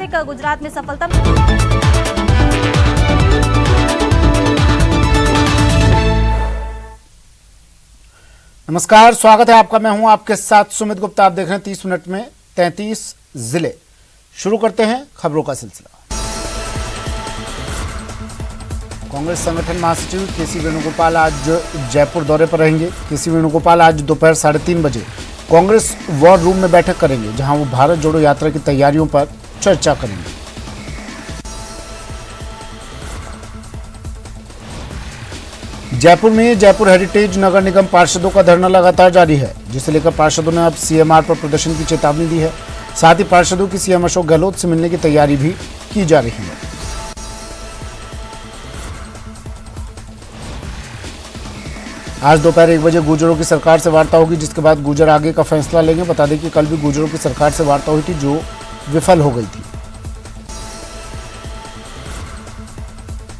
Traffic Gujarat में सफलता। नमस्कार, स्वागत है आपका। मैं हूं आपके साथ सुमित गुप्ता। आप देख रहे हैं 30 मिनट में 33 जिले। शुरू करते हैं खबरों का सिलसिला। कांग्रेस संगठन महासचिव केसी वेणुगोपाल आज जयपुर दौरे पर रहेंगे। केसी वेणुगोपाल आज दोपहर 3:30 बजे कांग्रेस वॉर रूम में बैठक करेंगे, जहां वो भारत जोड़ो यात्रा की तैयारियों पर चर्चा करेंगे। जयपुर में जयपुर हेरिटेज नगर निगम पार्षदों का धरना लगातार जारी है, जिसे लेकर पार्षदों ने अब सीएमआर पर प्रदर्शन की चेतावनी दी है। साथ ही पार्षदों की सीएम अशोक गहलोत से मिलने की तैयारी भी की जा रही है। आज दोपहर 1 बजे गुर्जरों की सरकार से वार्ता होगी, जिसके बाद गुर्जर आगे का फैसला लेंगे। बता दें कि कल भी गुर्जरों की सरकार से वार्ता हुई थी, जो विफल हो गई थी।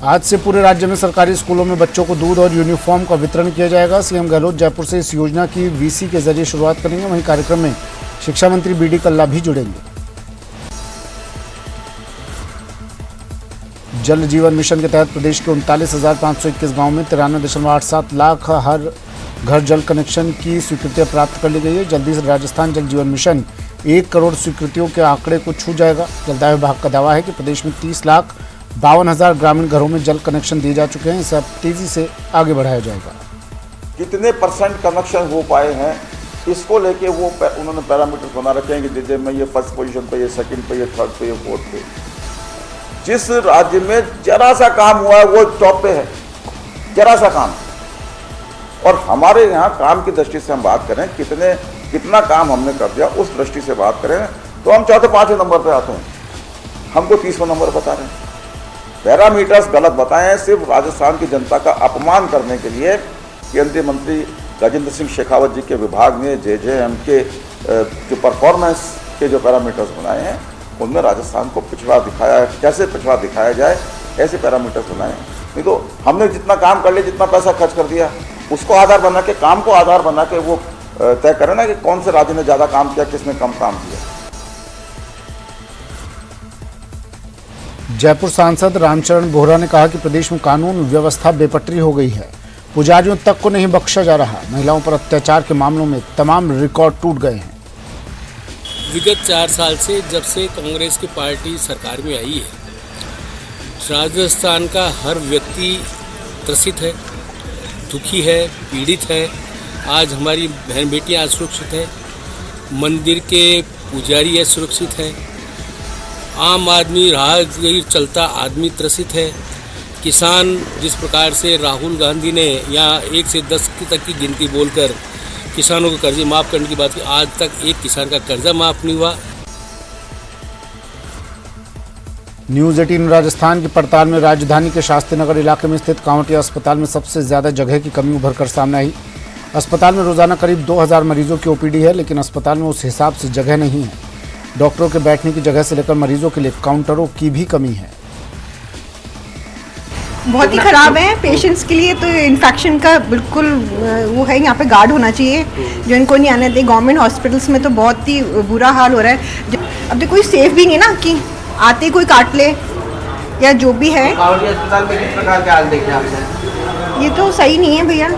आज से पूरे राज्य में सरकारी स्कूलों में बच्चों को दूध और यूनिफॉर्म का वितरण किया जाएगा। सीएम गहलोत जयपुर से इस योजना की वीसी के जरिए शुरुआत करेंगे। वहीं कार्यक्रम में शिक्षा मंत्री बीडी कल्ला भी जुड़ेंगे। जल जीवन मिशन के तहत प्रदेश के 39,521 गांव में 93.87 लाख हर घर जल कनेक्शन की स्वीकृतियां प्राप्त कर ली गई है। जल्दी से राजस्थान जल जीवन मिशन 1 करोड़ स्वीकृतियों के आंकड़े को छू जाएगा। जलदाय विभाग का दावा है कि प्रदेश में 30,52,000 ग्रामीण घरों में जल कनेक्शन दिए जा चुके हैं। इसे अब तेजी से आगे बढ़ाया जाएगा। कितने % कनेक्शन हो पाए हैं, इसको लेके वो उन्होंने पैरामीटर्स बना रखे हैं कि जैसे में ये फर्स्ट पोजीशन पे, ये सेकंड पे, ये थर्ड पे, ये फोर्थ पे। जिस राज्य में जरा सा काम हुआ है वो टॉप पे है, जरा सा काम। और हमारे यहाँ काम की दृष्टि से हम बात करें, कितना काम हमने कर दिया, उस दृष्टि से बात करें तो हम 4-5वें नंबर पे आते हैं। हमको 30वां नंबर बता रहे हैं। पैरामीटर्स गलत बताए हैं, सिर्फ राजस्थान की जनता का अपमान करने के लिए केंद्रीय मंत्री गजेंद्र सिंह शेखावत जी के विभाग ने JJM के जो परफॉर्मेंस के जो पैरामीटर्स बनाए हैं, उनमें राजस्थान को पिछड़ा दिखाया है। कैसे पिछड़ा दिखाया जाए, ऐसे पैरामीटर्स बनाए हैं। नहीं तो हमने जितना काम कर लिया, जितना पैसा खर्च कर दिया, उसको आधार बना के, काम को आधार बना के वो तय करें ना कि कौन से राज्य ने ज़्यादा काम किया, किसने कम काम किया। जयपुर सांसद रामचरण बोहरा ने कहा कि प्रदेश में कानून व्यवस्था बेपटरी हो गई है। पुजारियों तक को नहीं बख्शा जा रहा। महिलाओं पर अत्याचार के मामलों में तमाम रिकॉर्ड टूट गए हैं। विगत 4 साल से जब से कांग्रेस की पार्टी सरकार में आई है, राजस्थान का हर व्यक्ति त्रसित है, दुखी है, पीड़ित है। आज हमारी बहन बेटियां असुरक्षित है, मंदिर के पुजारी असुरक्षित है, आम आदमी राहगीर चलता आदमी त्रसित है। किसान जिस प्रकार से राहुल गांधी ने यहाँ 1 से 10 तक की गिनती बोलकर किसानों को कर्जे माफ़ करने की बात की, आज तक एक किसान का कर्जा माफ़ नहीं हुआ। न्यूज़ 18 राजस्थान की पड़ताल में राजधानी के शास्त्री नगर इलाके में स्थित कांवटिया अस्पताल में सबसे ज़्यादा जगह की कमी उभर कर सामने आई। अस्पताल में रोजाना करीब 2000 मरीजों की OPD है, लेकिन अस्पताल में उस हिसाब से जगह नहीं है। डॉक्टरों के बैठने की जगह से लेकर मरीजों के लिए काउंटरों की भी कमी है। बहुत ही खराब है पेशेंट्स के लिए। तो इन्फेक्शन का बिल्कुल वो है, यहाँ पे गार्ड होना चाहिए जो इनको नहीं आने दे। गवर्नमेंट हॉस्पिटल्स में तो बहुत ही बुरा हाल हो रहा है। अब तो कोई सेफ भी नहीं ना कि आते कोई काट ले या जो भी है। अस्पताल में किस प्रकार के हाल देखे आपने? ये तो सही नहीं है भैया।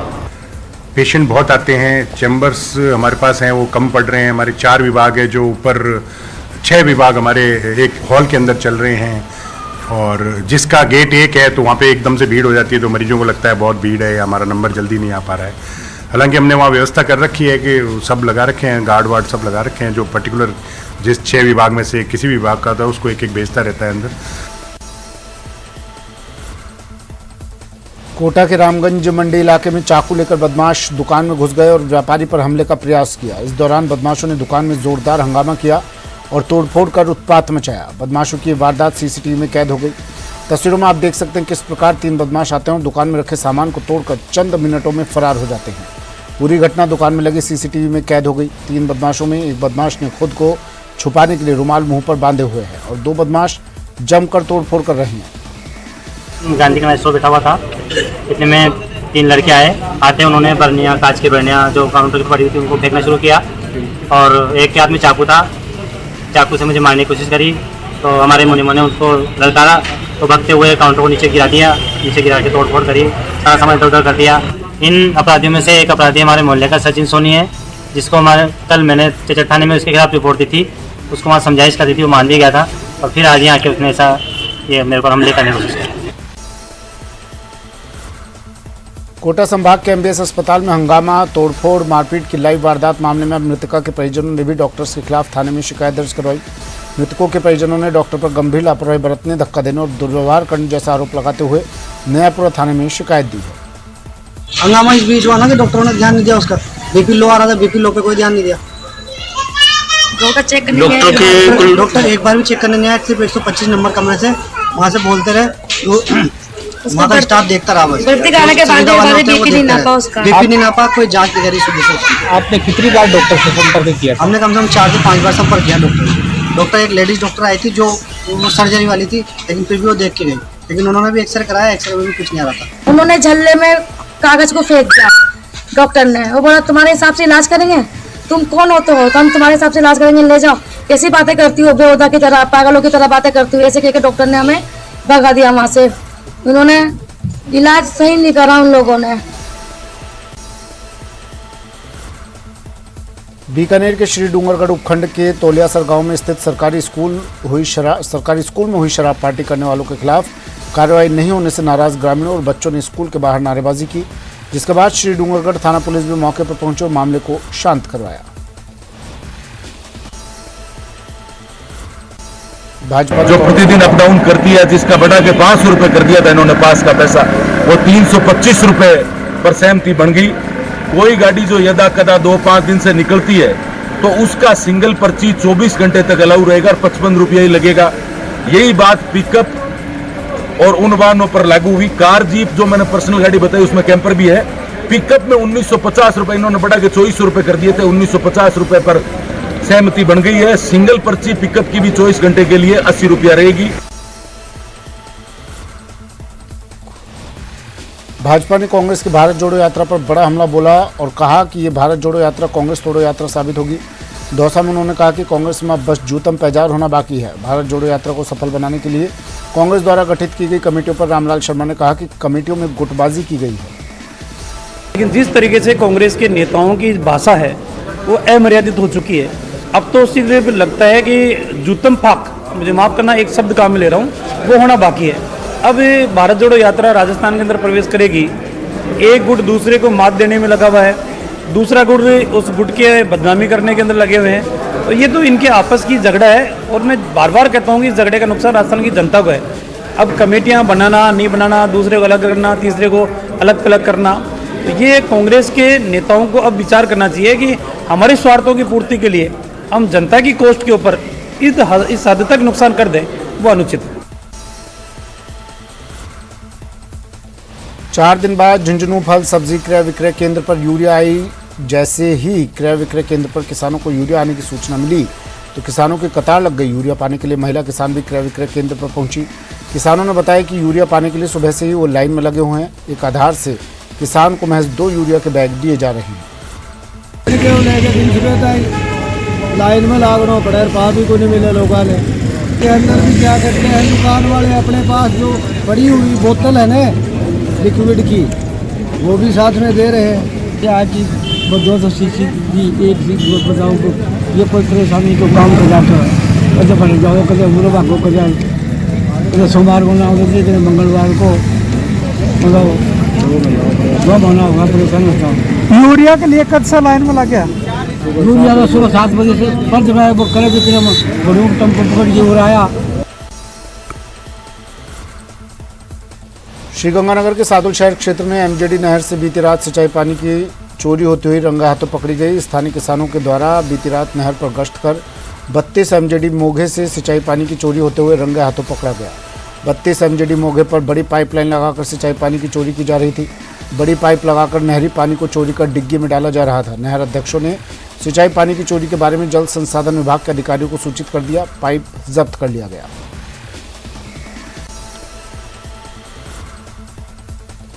पेशेंट बहुत आते हैं, चैम्बर्स हमारे पास हैं वो कम पड़ रहे हैं। हमारे 4 विभाग है, जो ऊपर 6 विभाग हमारे एक हॉल के अंदर चल रहे हैं। और जिसका गेट 1 है तो वहाँ पे एकदम से भीड़ हो जाती है, तो मरीजों को लगता है बहुत भीड़ है, हमारा नंबर जल्दी नहीं आ पा रहा है। हालांकि हमने वहाँ व्यवस्था कर रखी है कि सब लगा रखे हैं, गार्ड वार्ड सब लगा रखे हैं, जो पर्टिकुलर जिस 6 विभाग में से किसी विभाग का था उसको एक भेजता रहता है अंदर। कोटा के रामगंज मंडी इलाके में चाकू लेकर बदमाश दुकान में घुस गए और व्यापारी पर हमले का प्रयास किया। इस दौरान बदमाशों ने दुकान में जोरदार हंगामा किया और तोड़फोड़ कर उत्पात मचाया। बदमाशों की वारदात CCTV में कैद हो गई। तस्वीरों में आप देख सकते हैं किस प्रकार 3 बदमाश आते हैं और दुकान में रखे सामान को तोड़कर चंद मिनटों में फरार हो जाते हैं। पूरी घटना दुकान में लगे CCTV में कैद हो गई। 3 बदमाशों में एक बदमाश ने खुद को छुपाने के लिए रुमाल मुंह पर बांधे हुए हैं और 2 बदमाश जमकर तोड़फोड़ कर रहे हैं। गांधी का स्टोर बैठा हुआ था, इतने में 3 लड़के आते उन्होंने बर्नियाँ, कांच की बर्नियाँ जो काउंटर पर पड़ी हुई थी उनको फेंकना शुरू किया और एक के हाथ में चाकू था। चाकू से मुझे मारने की कोशिश करी। तो हमारे मुनिमों ने उनको ललकारा, तो भागते हुए काउंटर को नीचे गिरा दिया, नीचे गिरा के तोड़फोड़ करी, सारा सामान इधर उधर कर दिया। इन अपराधियों में से एक अपराधी हमारे मोहल्ले का सचिन सोनी है, जिसको हमारे कल मैंने चेचर थाने में उसके खिलाफ रिपोर्ट दी थी, उसको वहाँ समझाइश करी थी, वो मान भी गया था, और फिर आज यहाँ आके उसने ऐसा ये मेरे पर हमले करने की कोशिश की। कोटा संभाग के एमबीएस अस्पताल में हंगामा, तोड़फोड़, मारपीट की लाइव वारदात मामले में अब मृतका के परिजनों ने भी डॉक्टर्स के खिलाफ थाने में शिकायत दर्ज करवाई। मृतकों के परिजनों ने डॉक्टर पर गंभीर लापरवाही बरतने, धक्का देने और दुर्व्यवहार करने जैसा आरोप लगाते हुए नयापुरा थाने में शिकायत दी है। हंगामा इस बीच हुआ ना कि डॉक्टरों ने ध्यान नहीं दिया, उसका बीपी लो आ रहा था, बीपी लो पे कोई ध्यान नहीं दिया। डॉक्टर एक बार भी चेक करने नहीं आया, सिर्फ 125 नंबर कमरे से वहाँ से बोलते रहे, वहाँ का स्टाफ देखता रहा बस। बीपी नहीं नापा, कोई जांच नहीं करी सुबह से। आपने कितनी बार डॉक्टर से संपर्क किया? हमने कम से कम 4 से 5 बार संपर्क किया डॉक्टर। एक लेडीज डॉक्टर आई थी जो सर्जरी वाली थी, लेकिन फिर भी वो देख के गई, लेकिन उन्होंने भी एक्सरे कराया, एक्सरे में भी कुछ नहीं आ रहा था। उन्होंने झल्ले में कागज को फेंक दिया डॉक्टर ने, वो बोला तुम्हारे हिसाब से इलाज करेंगे, तुम कौन होते हो, तो हम तुम्हारे हिसाब से इलाज करेंगे, ले जाओ। कैसी बातें करती हो, बेहुदा की तरह, पागलों की तरह बातें करती हो, ऐसे कहकर डॉक्टर ने हमें भगा दिया वहाँ से। उन्होंने इलाज सही नहीं करा उन लोगों ने। बीकानेर के श्री डूंगरगढ़ उपखंड के तोलियासर गांव में स्थित सरकारी स्कूल में हुई शराब पार्टी करने वालों के खिलाफ कार्रवाई नहीं होने से नाराज ग्रामीणों और बच्चों ने स्कूल के बाहर नारेबाजी की, जिसके बाद श्री डूंगरगढ़ थाना पुलिस भी मौके पर पहुंचे और मामले को शांत करवाया। भाजपा जो प्रतिदिन अप डाउन करती है, जिसका बढ़ा के 500 रुपए कर दिया था इन्होंने पास का पैसा, वो 325 रुपए पर सहमति बन गई। कोई गाड़ी जो यदा कदा 2-5 दिन से निकलती है तो उसका सिंगल पर्ची 24 घंटे तक अलाउ रहेगा और 55 रुपया ही लगेगा। यही बात पिकअप और उन वाहनों पर लागू हुई। कार जीप जो मैंने पर्सनल गाड़ी बताई उसमें कैंपर भी है। पिकअप में 1950 रुपए इन्होंने बढ़ा के 2400 रुपए कर दिए थे, 1950 रुपए पर सहमति बन गई है। सिंगल पर्ची पिकअप की भी 24 घंटे के लिए 80 रुपया रहेगी। भाजपा ने कांग्रेस की भारत जोड़ो यात्रा पर बड़ा हमला बोला और कहा कि ये भारत जोड़ो यात्रा कांग्रेस तोड़ो यात्रा साबित होगी। दौसा में उन्होंने कहा कि कांग्रेस में अब बस जूतम पैजार होना बाकी है। भारत जोड़ो यात्रा को सफल बनाने के लिए कांग्रेस द्वारा गठित की गई कमेटियों पर रामलाल शर्मा ने कहा कि कमेटियों में गुटबाजी की गई है। लेकिन जिस तरीके से कांग्रेस के नेताओं की भाषा है वो अमर्यादित हो चुकी है। अब तो सीधे लगता है कि जूतम फाक, मुझे माफ़ करना एक शब्द काम में ले रहा हूँ, वो होना बाकी है। अब भारत जोड़ो यात्रा राजस्थान के अंदर प्रवेश करेगी, एक गुट दूसरे को मात देने में लगा हुआ है, दूसरा गुट उस गुट के बदनामी करने के अंदर लगे हुए हैं। तो ये तो इनके आपस की झगड़ा है और मैं बार बार कहता हूँ कि इस झगड़े का नुकसान राजस्थान की जनता को है। अब कमेटियाँ बनाना नहीं बनाना, दूसरे को अलग करना, तीसरे को अलग अलग करना, तो ये कांग्रेस के नेताओं को अब विचार करना चाहिए कि हमारे स्वार्थों की पूर्ति के लिए हम जनता की कोष्ठ के ऊपर इस हद तक नुकसान कर दें, वो अनुचित है। 4 दिन बाद झुंझुनू फल सब्जी क्रय विक्रय केंद्र पर यूरिया आई। जैसे ही क्रय विक्रय केंद्र पर किसानों को यूरिया आने की सूचना मिली तो किसानों की कतार लग गई। यूरिया पाने के लिए महिला किसान भी क्रय विक्रय केंद्र पर पहुंची। किसानों ने बताया कि यूरिया पाने के लिए सुबह से ही वो लाइन में लगे हुए हैं। एक आधार से किसान को महज 2 यूरिया के बैग दिए जा रहे हैं। लाइन में लागना पड़ा, पास भी कोई नहीं मिले लोगों ने। के अंदर भी क्या करते हैं दुकान वाले, अपने पास जो पड़ी हुई बोतल है ना लिक्विड की, वो भी साथ में दे रहे हैं। क्या कि 200 सीसी की एक सीट बचाओ को ये कोई परेशानी को काम कर जाता है। कदे बन जाओ, कदे मुरबा को, कदे सोमवार को ना हो, कदे मंगलवार को, मतलब जो बना होगा परेशान होता हूँ। यूरिया के लिए कद से लाइन में लग गया? यूरिया तो सुबह 7 बजे से बंद रहा है, वो करे विक्रय में टेम्पो पकड़ के हो रहा है। श्रीगंगानगर के सादुल शहर क्षेत्र में एमजेडी नहर से बीती रात सिंचाई पानी की चोरी होती हुई रंगे हाथों पकड़ी गई। स्थानीय किसानों के द्वारा बीती रात नहर पर गश्त कर 32 एमजेडी मोघे से सिंचाई पानी की चोरी होते हुए रंगे हाथों पकड़ा गया। 32 एमजेडी मोघे पर बड़ी पाइपलाइन लगाकर सिंचाई पानी की चोरी की जा रही थी। बड़ी पाइप लगाकर नहरी पानी को चोरी कर डिग्गी में डाला जा रहा था। नहर अध्यक्षों ने सिंचाई पानी की चोरी के बारे में जल संसाधन विभाग के अधिकारियों को सूचित कर दिया। पाइप जब्त कर लिया गया।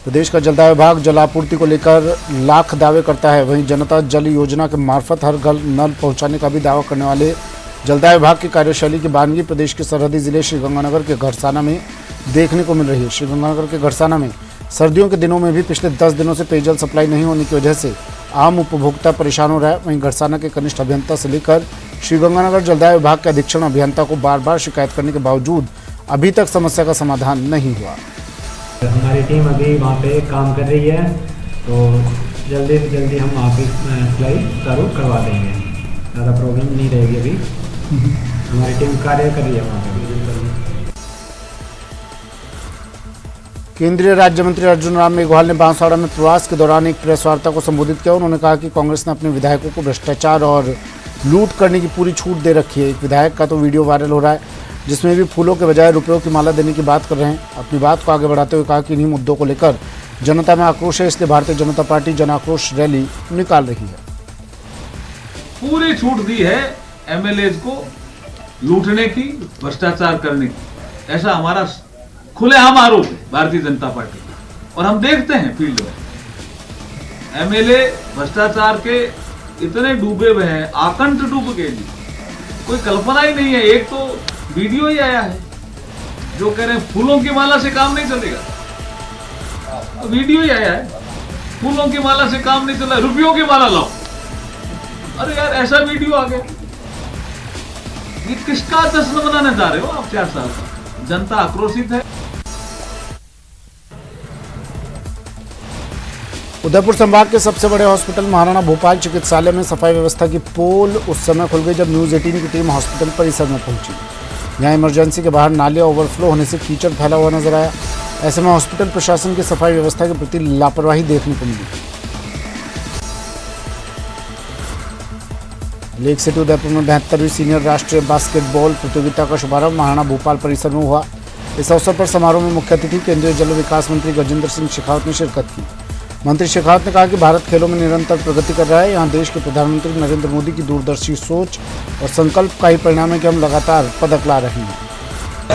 प्रदेश का जलदाय विभाग जलापूर्ति को लेकर लाख दावे करता है। वहीं जनता जल योजना के मार्फत हर घर नल पहुंचाने का भी दावा करने वाले जलदाय विभाग की कार्यशैली की बानगी प्रदेश के सरहदी जिले श्रीगंगानगर के घरसाना में देखने को मिल रही है। श्रीगंगानगर के घरसाना में सर्दियों के दिनों में भी पिछले 10 दिनों से पेयजल सप्लाई नहीं होने की वजह से आम उपभोक्ता परेशान हो रहा है। वहीं घरसाना के कनिष्ठ अभियंता से लेकर श्रीगंगानगर जलदाय विभाग के अधीक्षण अभियंता को बार बार शिकायत करने के बावजूद अभी तक समस्या का समाधान नहीं हुआ। हमारी टीम अभी वहाँ पे काम कर रही है, तो जल्दी से जल्दी हम वहाँ पे सप्लाई चालू करवा देंगे, ज़्यादा प्रॉब्लम नहीं रहेगी। अभी हमारी टीम कार्य कर रही है वहाँ पे। केंद्रीय राज्य मंत्री अर्जुन राम मेघवाल ने बांसवाड़ा में प्रवास के दौरान एक प्रेस वार्ता को संबोधित किया। उन्होंने कहा कि कांग्रेस ने अपने विधायकों को भ्रष्टाचार और लूट करने की पूरी छूट दे रखी है। एक विधायक का तो वीडियो वायरल हो रहा है जिसमें भी फूलों के बजाय रुपयों की माला देने की बात कर रहे हैं। अपनी बात को आगे बढ़ाते हुए कहा कि इन्हीं मुद्दों को लेकर जनता में आक्रोश है, इसलिए भारतीय जनता पार्टी जन आक्रोश रैली निकाल रही है। पूरी छूट दी है एमएलएज को लूटने की, भ्रष्टाचार करने की, ऐसा हमारा खुलेआम आरोप है भारतीय जनता पार्टी का। और हम देखते हैं फील्ड में एमएलए भ्रष्टाचार के इतने डूबे हुए हैं, आकंठ डूब के लिए कोई कल्पना ही नहीं है। एक तो वीडियो ही आया है जो कह रहे हैं फूलों की माला से काम नहीं चलेगा। वीडियो ही आया है, फूलों की माला से काम नहीं चला, रुपयों की माला लाओ। अरे यार, ऐसा वीडियो आ गया। ये किसका जश्न मनाने जा रहे हो आप 4 साल का? जनता आक्रोशित है। उदयपुर संभाग के सबसे बड़े हॉस्पिटल महाराणा भूपाल चिकित्सालय में सफाई व्यवस्था की पोल उस समय खुल गई जब न्यूज़ 18 की टीम हॉस्पिटल परिसर में पहुंची। यहां इमरजेंसी के बाहर नाले ओवरफ्लो होने से कीचड़ फैला हुआ नजर आया। ऐसे में हॉस्पिटल प्रशासन की सफाई व्यवस्था के प्रति लापरवाही देखने को मिली। लेक सिटी उदयपुर में 72वीं सीनियर राष्ट्रीय बास्केटबॉल प्रतियोगिता का शुभारंभ महाराणा भूपाल परिसर में हुआ। इस अवसर पर समारोह में मुख्य अतिथि केंद्रीय जल विकास मंत्री गजेंद्र सिंह शेखावत ने शिरकत की। मंत्री शेखावत ने कहा कि भारत खेलों में निरंतर प्रगति कर रहा है। यहाँ देश के प्रधानमंत्री नरेंद्र मोदी की दूरदर्शी सोच और संकल्प का ही परिणाम है कि हम लगातार पदक ला रहे हैं।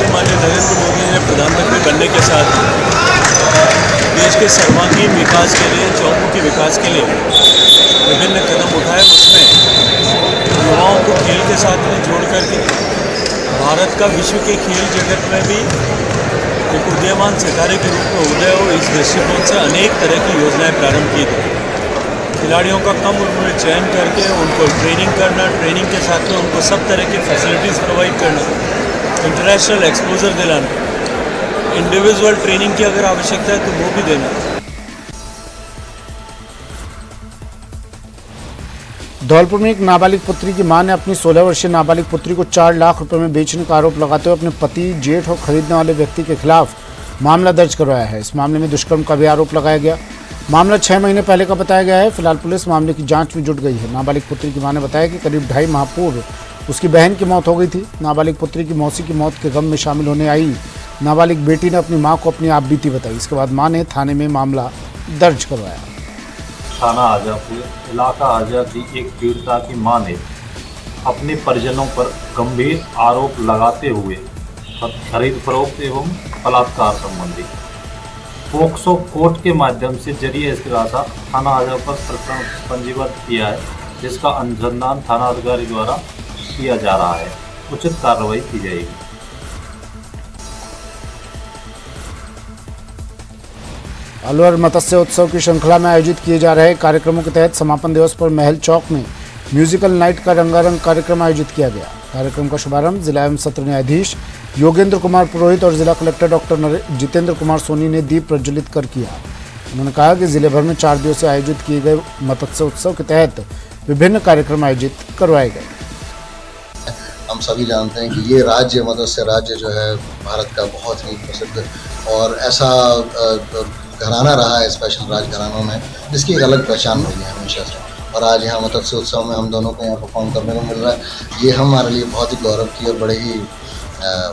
माननीय नरेंद्र मोदी ने प्रधानमंत्री बनने के साथ देश के सर्वांगीण विकास के लिए, चौमुखी विकास के लिए विभिन्न कदम उठाए। उसमें युवाओं को खेल के साथ में जोड़ करके भारत का विश्व के खेल जगत में भी एक उदीयमान सितारे के रूप में उदय हो, इस दृष्टिकोण से अनेक तरह की योजनाएं प्रारंभ की गई। खिलाड़ियों का कम उम्र में चयन करके उनको ट्रेनिंग करना, ट्रेनिंग के साथ में उनको सब तरह की फैसिलिटीज़ प्रोवाइड करना, इंटरनेशनल एक्सपोजर दिलाना, इंडिविजुअल ट्रेनिंग की अगर आवश्यकता है तो वो भी देना। धौलपुर में एक नाबालिग पुत्री की मां ने अपनी 16 वर्षीय नाबालिग पुत्री को 4 लाख रुपए में बेचने का आरोप लगाते हुए अपने पति, जेठ और खरीदने वाले व्यक्ति के खिलाफ मामला दर्ज करवाया है। इस मामले में दुष्कर्म का भी आरोप लगाया गया। मामला 6 महीने पहले का बताया गया है। फिलहाल पुलिस मामले की जांच में जुट गई है। नाबालिग पुत्री की मां ने बताया कि करीब 2.5 माह पूर्व उसकी बहन की मौत हो गई थी। नाबालिग पुत्री की मौसी की मौत के गम में शामिल होने आई नाबालिग बेटी ने अपनी मां को अपनी आपबीती बताई। इसके बाद मां ने थाने में मामला दर्ज करवाया। थाना आजापुर इलाका आजा की एक पीड़िता की मां ने अपने परिजनों पर गंभीर आरोप लगाते हुए खरीद फरोख्त एवं बलात्कार संबंधी पोक्सो कोर्ट के माध्यम से जरिए इस्तिगासा थाना आजापुर प्रकरण पंजीबद्ध किया है, जिसका अनुसंधान थाना अधिकारी द्वारा किया जा रहा है। उचित कार्रवाई की जाएगी। अलवर मत्स्य उत्सव की श्रृंखला में आयोजित किए जा रहे कार्यक्रमों के तहत समापन दिवस पर महल चौक में म्यूजिकल नाइट का रंगारंग कार्यक्रम आयोजित किया गया। कार्यक्रम का शुभारंभ जिला एवं सत्र न्यायाधीश योगेंद्र कुमार पुरोहित और जिला कलेक्टर डॉक्टर जितेंद्र कुमार सोनी ने दीप प्रज्वलित कर किया। उन्होंने कहा कि जिले भर में 4 दिवसीय आयोजित किए गए मत्स्य उत्सव के तहत विभिन्न कार्यक्रम आयोजित करवाए गए। हम सभी जानते हैं कि ये राज्य मत्स्य राज्य जो है भारत का बहुत ही प्रसिद्ध और ऐसा घराना रहा है, स्पेशल राजघरानों में, जिसकी एक अलग पहचान रही है हमेशा से। और आज यहाँ मत्स्य उत्सव में हम दोनों को यहाँ परफॉर्म करने को मिल रहा है। ये हमारे लिए बहुत ही गौरव की और बड़े ही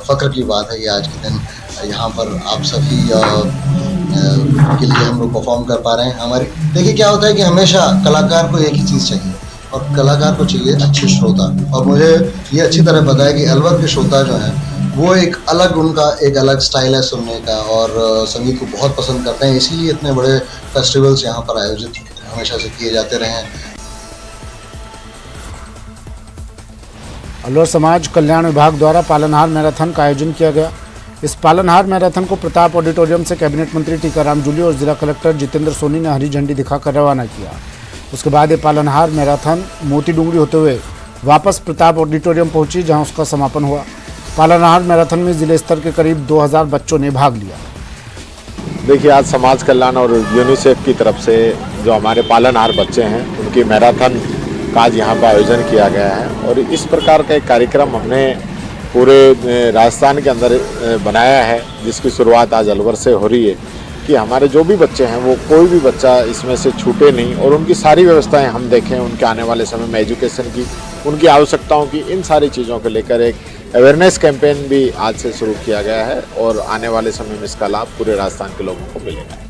फ़ख्र की बात है कि आज के दिन यहाँ पर आप सभी के लिए हम लोग परफॉर्म कर पा रहे हैं। हमारी देखिए क्या होता है कि हमेशा कलाकार को एक ही चीज़ चाहिए और कलाकार को चाहिए अच्छे श्रोता। और मुझे ये अच्छी तरह पता है कि अलवर के श्रोता जो हैं वो एक अलग, उनका एक अलग स्टाइल है सुनने का और संगीत को बहुत पसंद करते हैं। इसीलिए इतने बड़े फेस्टिवल्स यहाँ पर आयोजित हमेशा से किए जाते रहे हैं। अलवर समाज कल्याण विभाग द्वारा पालनहार मैराथन का आयोजन किया गया। इस पालनहार मैराथन को प्रताप ऑडिटोरियम से कैबिनेट मंत्री टीकाराम जूली और जिला कलेक्टर जितेंद्र सोनी ने हरी झंडी दिखाकर रवाना किया। उसके बाद ये पालनहार मैराथन मोती डूंगरी होते हुए वापस प्रताप ऑडिटोरियम पहुंची, जहां उसका समापन हुआ। पालनहार मैराथन में जिले स्तर के करीब 2000 बच्चों ने भाग लिया। देखिए, आज समाज कल्याण और यूनिसेफ की तरफ से जो हमारे पालनहार बच्चे हैं उनकी मैराथन का आज यहाँ पर आयोजन किया गया है और इस प्रकार का एक कार्यक्रम हमने पूरे राजस्थान के अंदर बनाया है, जिसकी शुरुआत आज अलवर से हो रही है कि हमारे जो भी बच्चे हैं वो कोई भी बच्चा इसमें से छूटे नहीं और उनकी सारी व्यवस्थाएं हम देखें, उनके आने वाले समय में एजुकेशन की, उनकी आवश्यकताओं की, इन सारी चीज़ों को लेकर एक अवेयरनेस कैंपेन भी आज से शुरू किया गया है और आने वाले समय में इसका लाभ पूरे राजस्थान के लोगों को मिलेगा।